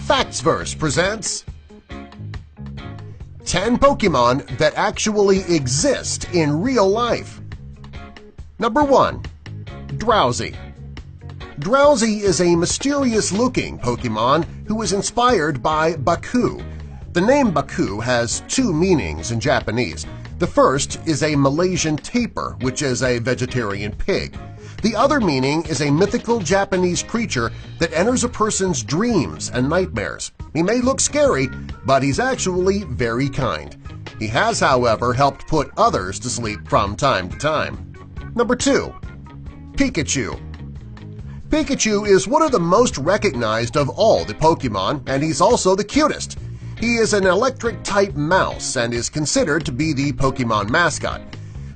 Factsverse presents 10 Pokemon that actually exist in real life. Number 1. Drowsy. Drowsy is a mysterious-looking Pokemon who is inspired by Baku. The name Baku has two meanings in Japanese. The first is a Malaysian tapir, which is a vegetarian pig. The other meaning is a mythical Japanese creature that enters a person's dreams and nightmares. He may look scary, but he's actually very kind. He has, however, helped put others to sleep from time to time. Number 2. Pikachu. Pikachu is one of the most recognized of all the Pokemon, and he's also the cutest. He is an electric-type mouse and is considered to be the Pokemon mascot.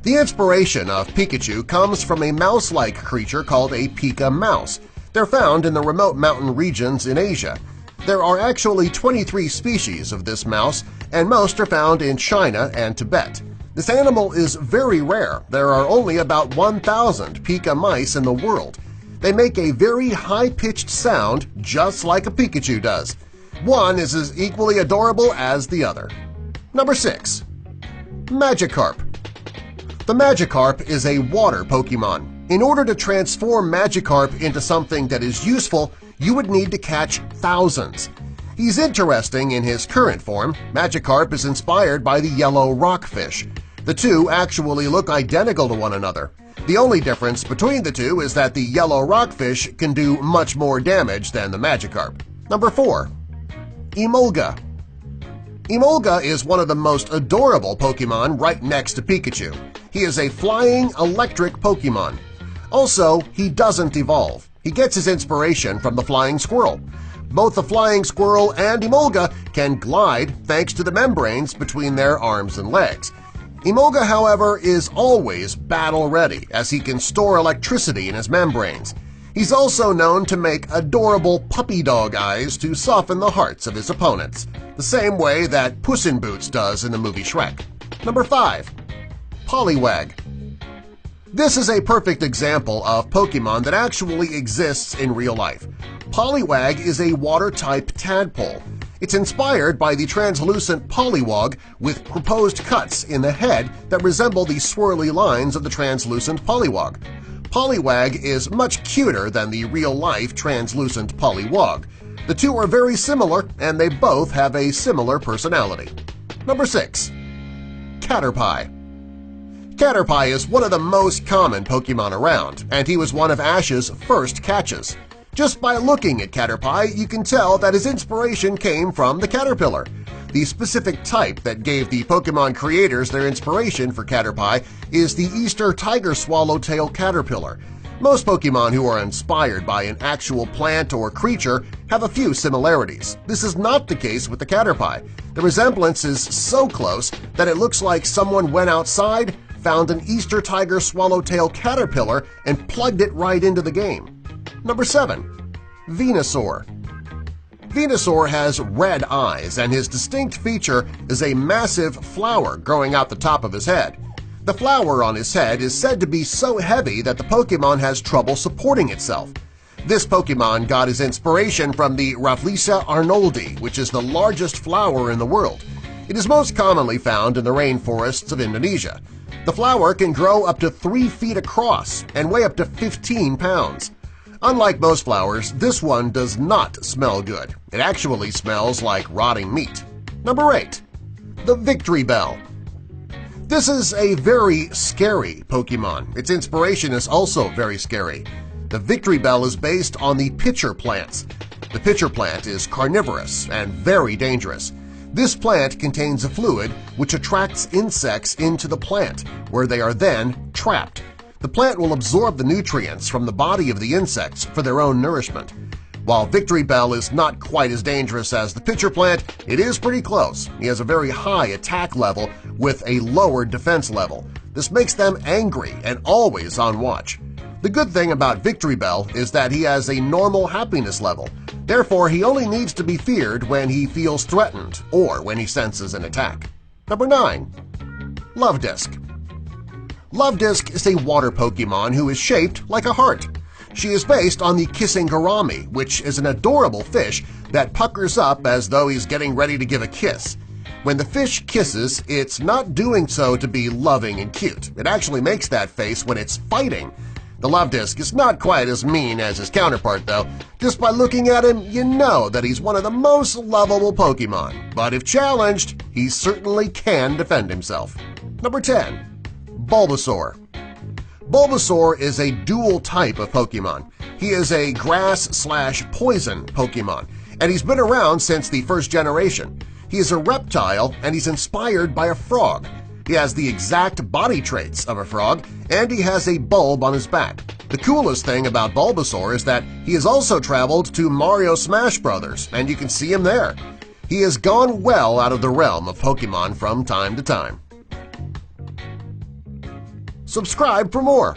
The inspiration of Pikachu comes from a mouse-like creature called a Pika mouse. They're found in the remote mountain regions in Asia. There are actually 23 species of this mouse, and most are found in China and Tibet. This animal is very rare. There are only about 1,000 Pika mice in the world. They make a very high-pitched sound just like a Pikachu does. One is as equally adorable as the other. Number 6. Magikarp. The Magikarp is a water Pokemon. In order to transform Magikarp into something that is useful, you would need to catch thousands. He's interesting in his current form. Magikarp is inspired by the yellow rockfish. The two actually look identical to one another. The only difference between the two is that the yellow rockfish can do much more damage than the Magikarp. Number 4. Emolga. Emolga is one of the most adorable Pokemon right next to Pikachu. He is a flying electric Pokemon. Also, he doesn't evolve. He gets his inspiration from the flying squirrel. Both the flying squirrel and Emolga can glide thanks to the membranes between their arms and legs. Emolga, however, is always battle-ready as he can store electricity in his membranes. He's also known to make adorable puppy dog eyes to soften the hearts of his opponents, the same way that Puss in Boots does in the movie Shrek. Number 5. Poliwag. This is a perfect example of Pokemon that actually exists in real life. Poliwag is a water-type tadpole. It's inspired by the translucent Poliwag with proposed cuts in the head that resemble the swirly lines of the translucent Poliwag. Poliwag is much cuter than the real-life translucent Poliwag. The two are very similar, and they both have a similar personality. Number 6. Caterpie. Caterpie is one of the most common Pokemon around, and he was one of Ash's first catches. Just by looking at Caterpie, you can tell that his inspiration came from the caterpillar. The specific type that gave the Pokemon creators their inspiration for Caterpie is the Easter tiger swallowtail caterpillar. Most Pokemon who are inspired by an actual plant or creature have a few similarities. This is not the case with the Caterpie. The resemblance is so close that it looks like someone went outside, found an Easter tiger swallowtail caterpillar, and plugged it right into the game. Number 7. Venusaur. Venusaur has red eyes, and his distinct feature is a massive flower growing out the top of his head. The flower on his head is said to be so heavy that the Pokemon has trouble supporting itself. This Pokemon got his inspiration from the Rafflesia arnoldi, which is the largest flower in the world. It is most commonly found in the rainforests of Indonesia. The flower can grow up to 3 feet across and weigh up to 15 pounds. Unlike most flowers, this one does not smell good. It actually smells like rotting meat. Number 8. The Victory Bell. This is a very scary Pokemon. Its inspiration is also very scary. The Victory Bell is based on the pitcher plants. The pitcher plant is carnivorous and very dangerous. This plant contains a fluid which attracts insects into the plant, where they are then trapped. The plant will absorb the nutrients from the body of the insects for their own nourishment. While Victory Bell is not quite as dangerous as the pitcher plant, it is pretty close. He has a very high attack level with a lower defense level. This makes them angry and always on watch. The good thing about Victory Bell is that he has a normal happiness level. Therefore, he only needs to be feared when he feels threatened or when he senses an attack. Number 9. Luvdisc. Luvdisc is a water Pokemon who is shaped like a heart. She is based on the kissing gourami, which is an adorable fish that puckers up as though he's getting ready to give a kiss. When the fish kisses, it's not doing so to be loving and cute. It actually makes that face when it's fighting. The Luvdisc is not quite as mean as his counterpart, though. Just by looking at him, you know that he's one of the most lovable Pokemon. But if challenged, he certainly can defend himself. Number 10. Bulbasaur. Bulbasaur is a dual type of Pokemon. He is a grass/poison Pokemon, and he's been around since the first generation. He is a reptile, and he's inspired by a frog. He has the exact body traits of a frog, and he has a bulb on his back. The coolest thing about Bulbasaur is that he has also traveled to Mario Smash Bros., and you can see him there. He has gone well out of the realm of Pokemon from time to time. Subscribe for more.